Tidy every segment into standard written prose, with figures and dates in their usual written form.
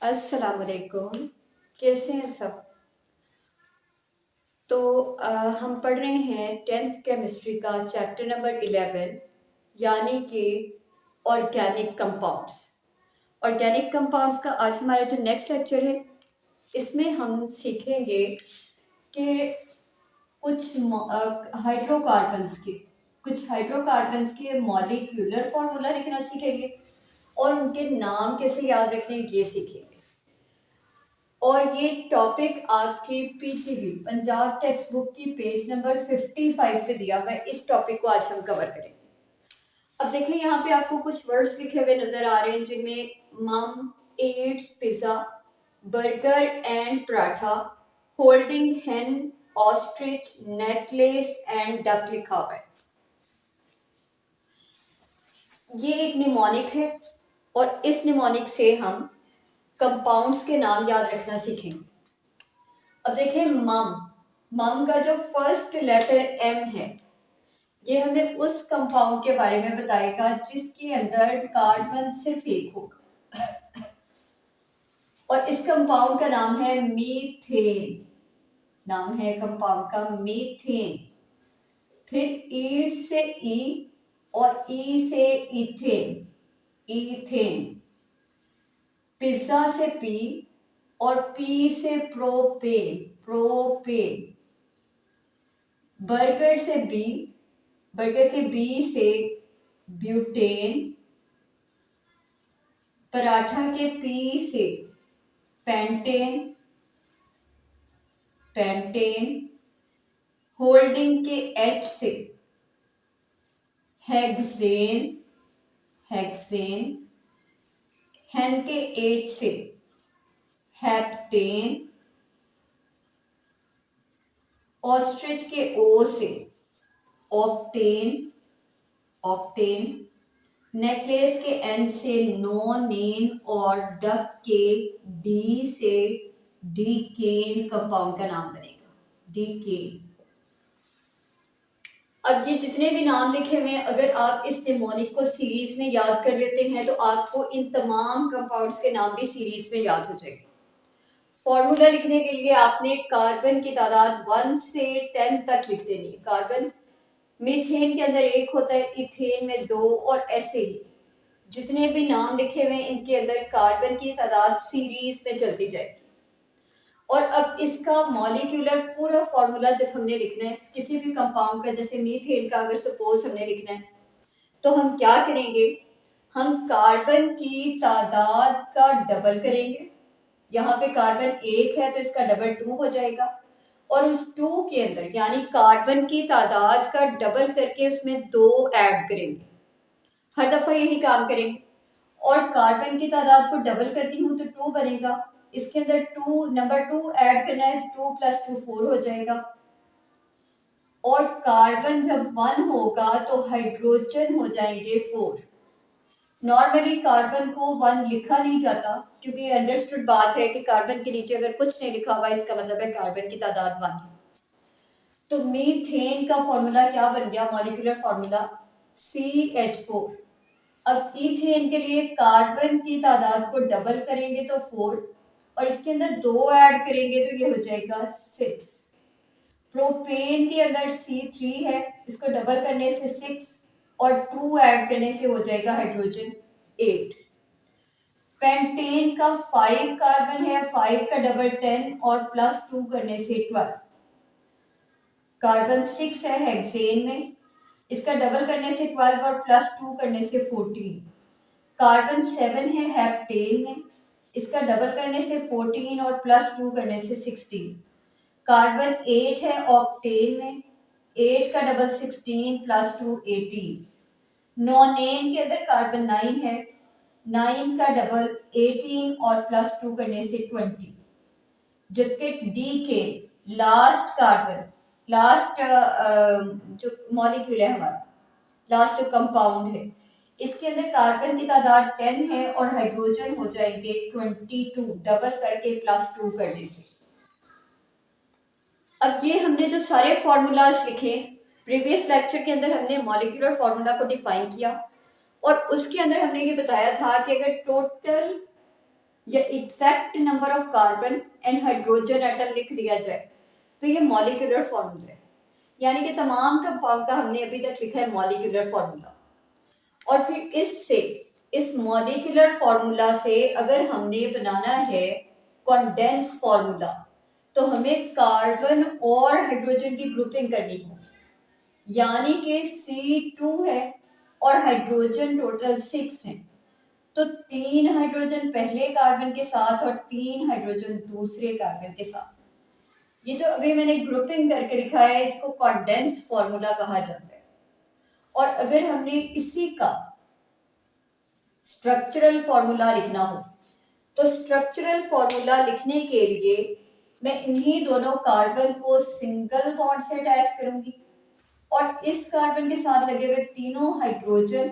अस्सलाम वालेकुम। कैसे हैं सब? तो हम पढ़ रहे हैं 10th केमिस्ट्री का चैप्टर नंबर 11 यानी कि ऑर्गेनिक कंपाउंड्स। ऑर्गेनिक कंपाउंड्स का आज हमारा जो नेक्स्ट लेक्चर है, इसमें हम सीखेंगे कि कुछ हाइड्रोकार्बन्स के मॉलिक्यूलर फार्मूला लिखना सीखेंगे और उनके नाम कैसे याद रखने ये सीखेंगे। और ये टॉपिक आपकी पीटीबी पंजाब टेक्स्ट बुक की पेज नंबर 55 पे दिया हुआ है। इस टॉपिक को आज हम कवर करेंगे। अब देखें, यहाँ पे आपको कुछ वर्ड्स लिखे हुए नजर आ रहे हैं जिनमें mum, aids, pizza, burger and paratha, holding hen, ostrich, necklace and duck लिखा हुआ है। ये एक निमोनिक है और इस निमोनिक से हम कंपाउंड्स के नाम याद रखना सीखेंगे। अब देखें, मम का जो फर्स्ट लेटर एम है, ये हमें उस कंपाउंड के बारे में बताएगा जिसके अंदर कार्बन सिर्फ एक होगा और इस कंपाउंड का नाम है मीथेन। नाम है कंपाउंड का मीथेन। फिर ईड से ई और ई से इथेन, इथेन। पिज्जा से पी और पी से प्रोपेन, प्रोपेन। बर्गर से बी, बर्गर के बी से ब्यूटेन। पराठा के पी से पेंटेन, पेंटेन। होल्डिंग के एच से हेक्सेन, हेक्सेन। हेन के एच से हेप्टेन। ऑस्ट्रिच के ओ से ऑक्टेन, ऑक्टेन। नेकलेस के एन से नोनेन और डक के डी से डीकेन कंपाउंड का नाम बनेगा, डीकेन। अब ये जितने भी नाम लिखे हुए हैं, अगर आप इस निमोनिक को सीरीज में याद कर लेते हैं तो आपको इन तमाम कंपाउंड्स के नाम भी सीरीज में याद हो जाएंगे। फॉर्मूला लिखने के लिए आपने कार्बन की तादाद 1 से 10 तक लिख देनी है। कार्बन, मीथेन के अंदर एक होता है, इथेन में 2 और ऐसे ही जितने भी नाम लिखे हुए हैं इनके अंदर कार्बन की तादाद सीरीज में चलती जाएगी। और अब इसका मॉलिक्यूलर पूरा फॉर्मूला जब हमने लिखना है किसी भी कंपाउंड का, जैसे मीथेन का अगर सपोज हमने लिखना है, तो हम क्या करेंगे, हम कार्बन की तादाद का डबल करेंगे। यहाँ पे कार्बन 1 है तो इसका डबल 2 हो जाएगा और उस 2 के अंदर यानी कार्बन की तादाद का डबल करके उसमें 2 ऐड करेंगे। हर दफा यही काम करेंगे और कार्बन की तादाद को डबल करती हूँ तो 2 बनेगा। इसके अंदर 2 नंबर 2 ऐड करना है, 2 + 2 4 हो जाएगा। और कार्बन जब 1 होगा तो हाइड्रोजन हो जाएंगे 4। नॉर्मली कार्बन को 1 लिखा नहीं जाता क्योंकि अंडरस्टूड बात है कि कार्बन के नीचे अगर कुछ नहीं लिखा हुआ इसका मतलब है कार्बन की तादाद 1 है। तो मीथेन का फॉर्मूला क्या बन गया, मॉलिक्यूलर फॉर्मूला CH4। अब इथेन के लिए कार्बन की तादाद को डबल करेंगे तो 4 और इसके अंदर 2 ऐड करेंगे तो ये हो जाएगा 6। प्रोपेन के अंदर C3 है, इसको डबल करने से 6 और 2 ऐड करने से हो जाएगा हाइड्रोजन 8। पेंटेन का 5 कार्बन है, 5 का डबल 10 और +2 करने से 12। कार्बन 6 है हेक्सेन में, इसका डबल करने से 12 और +2 करने से 14। कार्बन 7 है हेप्टेन में, इसका डबल करने से 14 और +2 करने से 16। कार्बन 8 है ऑक्टेन में, 8 का डबल 16 +2 18। नोनेन के अंदर कार्बन 9 है, 9 का डबल 18 और +2 करने से 20। जबकि डी के लास्ट कार्बन, लास्ट जो मॉलिक्यूल है हमारा, लास्ट जो कंपाउंड है, इसके अंदर कार्बन की तादाद 10 है और हाइड्रोजन हो जाएंगे 22 डबल करके +2 करने से। अब ये हमने जो सारे फॉर्मूलाज लिखे, प्रीवियस लेक्चर के अंदर हमने मॉलिक्यूलर फॉर्मूला को डिफाइन किया और उसके अंदर हमने ये बताया था कि अगर टोटल या exact number of carbon and hydrogen atom लिख दिया जाए तो ये मॉलिक्यूलर फॉर्मूला है। यानी कि तमाम कंपाउंड का हमने अभी तक लिखा है मॉलिक्यूलर फॉर्मूला। और फिर इससे, इस मॉलिक्यूलर फॉर्मूला से अगर हमने बनाना है कॉन्डेंस फॉर्मूला तो हमें कार्बन और हाइड्रोजन की ग्रुपिंग करनी होगी। यानी कि C2 है और हाइड्रोजन टोटल 6 है, तो 3 हाइड्रोजन पहले कार्बन के साथ और 3 हाइड्रोजन दूसरे कार्बन के साथ। ये जो अभी मैंने ग्रुपिंग करके लिखा है इसको कॉन्डेंस फॉर्मूला कहा जाता है। और अगर हमने इसी का स्ट्रक्चरल फॉर्मूला लिखना हो तो स्ट्रक्चरल फॉर्मूला लिखने के लिए मैं इन्हीं दोनों कार्बन को सिंगल बॉन्ड से अटैच करूंगी और इस कार्बन के साथ लगे हुए तीनों हाइड्रोजन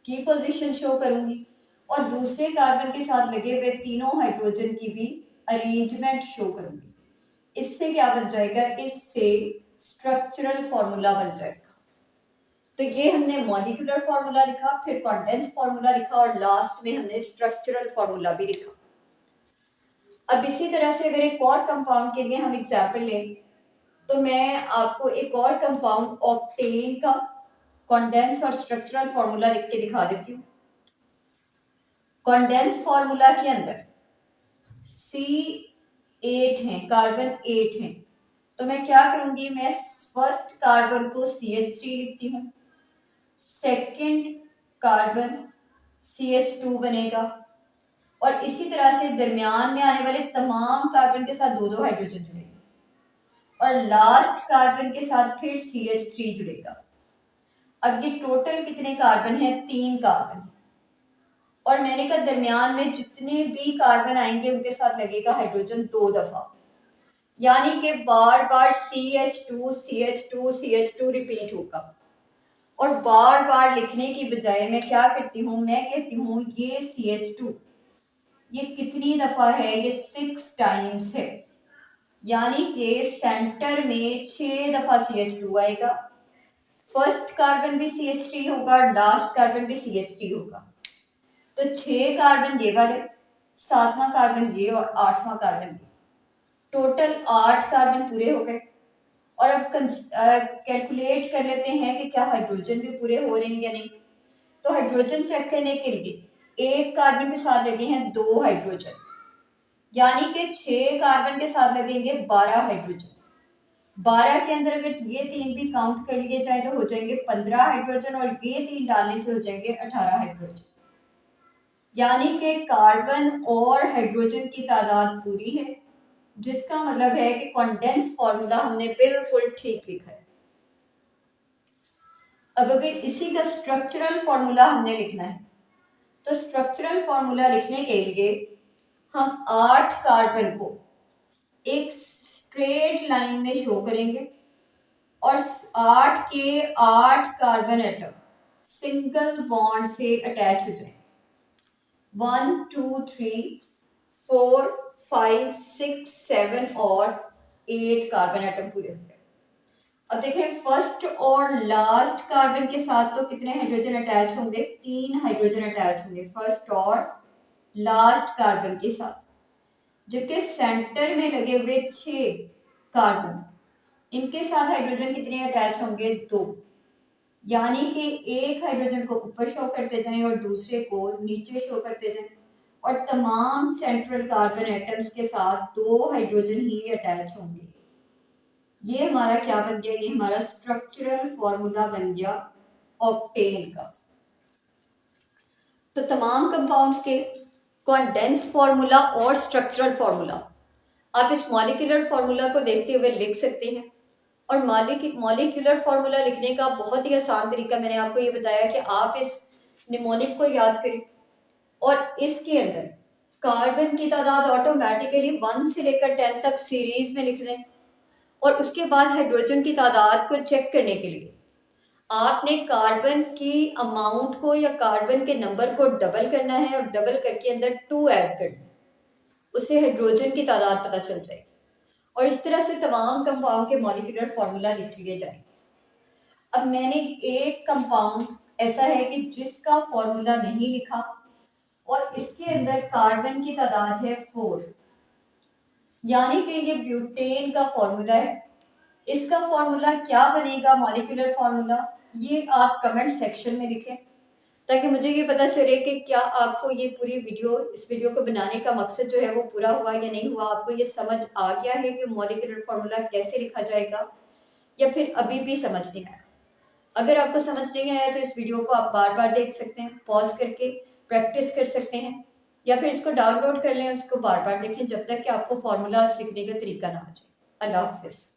की पोजीशन शो करूंगी और दूसरे कार्बन के साथ लगे हुए तीनों हाइड्रोजन की भी अरेंजमेंट शो करूंगी। इससे क्या बन जाएगा, इससे स्ट्रक्चरल फॉर्मूला बन जाएगा। तो ये हमने मॉलिक्यूलर फॉर्मूला लिखा, फिर कॉन्डेंस फॉर्मूला लिखा और लास्ट में हमने स्ट्रक्चरल फॉर्मूला भी लिखा। अब इसी तरह से अगर एक और कंपाउंड के लिए हम एग्जाम्पल लें तो मैं आपको एक और कंपाउंड ऑक्टेन का कॉन्डेंस और स्ट्रक्चरल फॉर्मूला लिख के दिखा देती हूँ। कॉन्डेंस फॉर्मूला के अंदर C8 है, कार्बन 8 है, तो मैं क्या करूंगी, मैं फर्स्ट कार्बन को CH3 लिखती हूँ, सेकंड कार्बन CH2 बनेगा और इसी तरह से दरमियान में आने वाले तमाम कार्बन के साथ दो दो हाइड्रोजन जुड़ेगा और लास्ट कार्बन के साथ फिर CH3 जुड़ेगा। अब ये टोटल कितने कार्बन है, 3 कार्बन। और मैंने कहा दरमियान में जितने भी कार्बन आएंगे उनके साथ लगेगा हाइड्रोजन 2 दफा, यानी कि बार बार CH2 CH2 CH2 रिपीट होगा। और बार बार लिखने की बजाय मैं क्या करती हूँ, मैं कहती हूँ ये CH2 ये कितनी दफा है, ये 6 टाइम्स है, यानी कि सेंटर में 6 दफा CH2 आएगा, फर्स्ट कार्बन भी CH3 होगा, लास्ट कार्बन भी CH3 होगा। तो 6 कार्बन ये वाले, 7वां कार्बन ये और 8वां कार्बन ये, टोटल 8 कार्बन पूरे हो गए। और अब कैलकुलेट कर लेते हैं कि क्या हाइड्रोजन भी पूरे हो रहे हैं या नहीं। तो हाइड्रोजन चेक करने के लिए एक कार्बन के साथ लगे हैं 2 हाइड्रोजन, यानी कि 6 कार्बन के साथ लगेंगे 12 हाइड्रोजन। 12 के अंदर अगर ये 3 भी काउंट कर लिए जाए तो हो जाएंगे 15 हाइड्रोजन और ये 3 डालने से हो जाएंगे 18 हाइड्रोजन। यानी कि कार्बन और हाइड्रोजन की तादाद पूरी है, जिसका मतलब है कि कॉन्डेंस फॉर्मूला हमने बिल्कुल ठीक लिखा है। अब अगर इसी का स्ट्रक्चरल फॉर्मूला हमने लिखना है तो स्ट्रक्चरल फॉर्मूला लिखने के लिए हम 8 कार्बन को एक स्ट्रेट लाइन में शो करेंगे और 8 के 8 कार्बन एटम सिंगल बॉन्ड से अटैच हो जाएंगे। 1 2 3 4 5 6 7 और 8 कार्बन एटम पूरे हो गए। अब देखें फर्स्ट और लास्ट कार्बन के साथ तो कितने हाइड्रोजन अटैच होंगे, 3 हाइड्रोजन अटैच होंगे फर्स्ट और लास्ट कार्बन के साथ, जबकि सेंटर में लगे हुए 6 कार्बन इनके साथ हाइड्रोजन कितने अटैच होंगे, 2। यानी कि एक हाइड्रोजन को ऊपर शो करते जाएं और दूसरे को नीचे शो करते जाएं और तमाम सेंट्रल कार्बन एटम्स के साथ 2 हाइड्रोजन ही अटैच होंगे। ये हमारा क्या बन गया, ये हमारा स्ट्रक्चरल फॉर्मूला बन गया ऑक्टेन का। तो तमाम कंपाउंड्स के कॉन्डेंस फॉर्मूला और स्ट्रक्चरल फॉर्मूला आप इस मॉलिक्यूलर फॉर्मूला को देखते हुए लिख सकते हैं। और मॉलिक्यूलर फॉर्मूला लिखने का बहुत ही आसान तरीका मैंने आपको ये बताया कि आप इस निमोनिक को याद करें और इसके अंदर कार्बन की तादाद ऑटोमेटिकली 1 से लेकर 10 तक सीरीज में लिख दें और उसके बाद हाइड्रोजन की तादाद को चेक करने के लिए आपने कार्बन की अमाउंट को या कार्बन के नंबर को डबल करना है और डबल करके अंदर 2 ऐड करना है, उससे हाइड्रोजन की तादाद पता चल जाएगी। और इस तरह से तमाम कंपाउंड के मॉलिक्यूलर फॉर्मूला लिख लिए जाएंगे। अब मैंने एक कंपाउंड ऐसा है कि जिसका फॉर्मूला नहीं लिखा और इसके अंदर कार्बन की तादाद है 4, यानी कि ये ब्यूटेन का फॉर्मूला है। इसका फॉर्मूला क्या बनेगा, मॉलिक्यूलर फॉर्मूला, ये आप कमेंट सेक्शन में लिखें ताकि मुझे ये पता चले कि क्या आपको ये पूरी वीडियो, इस वीडियो को बनाने का मकसद जो है वो पूरा हुआ या नहीं हुआ। आपको ये समझ आ गया है कि मॉलिक्यूलर फॉर्मूला कैसे लिखा जाएगा, या फिर अभी भी समझ नहीं आया। अगर आपको समझ नहीं आया तो इस वीडियो को आप बार बार देख सकते हैं, पॉज करके प्रैक्टिस कर सकते हैं, या फिर इसको डाउनलोड कर लें, उसको बार बार देखें जब तक कि आपको फॉर्मूलाज लिखने का तरीका ना आ जाए। अल्लाह हाफिज़।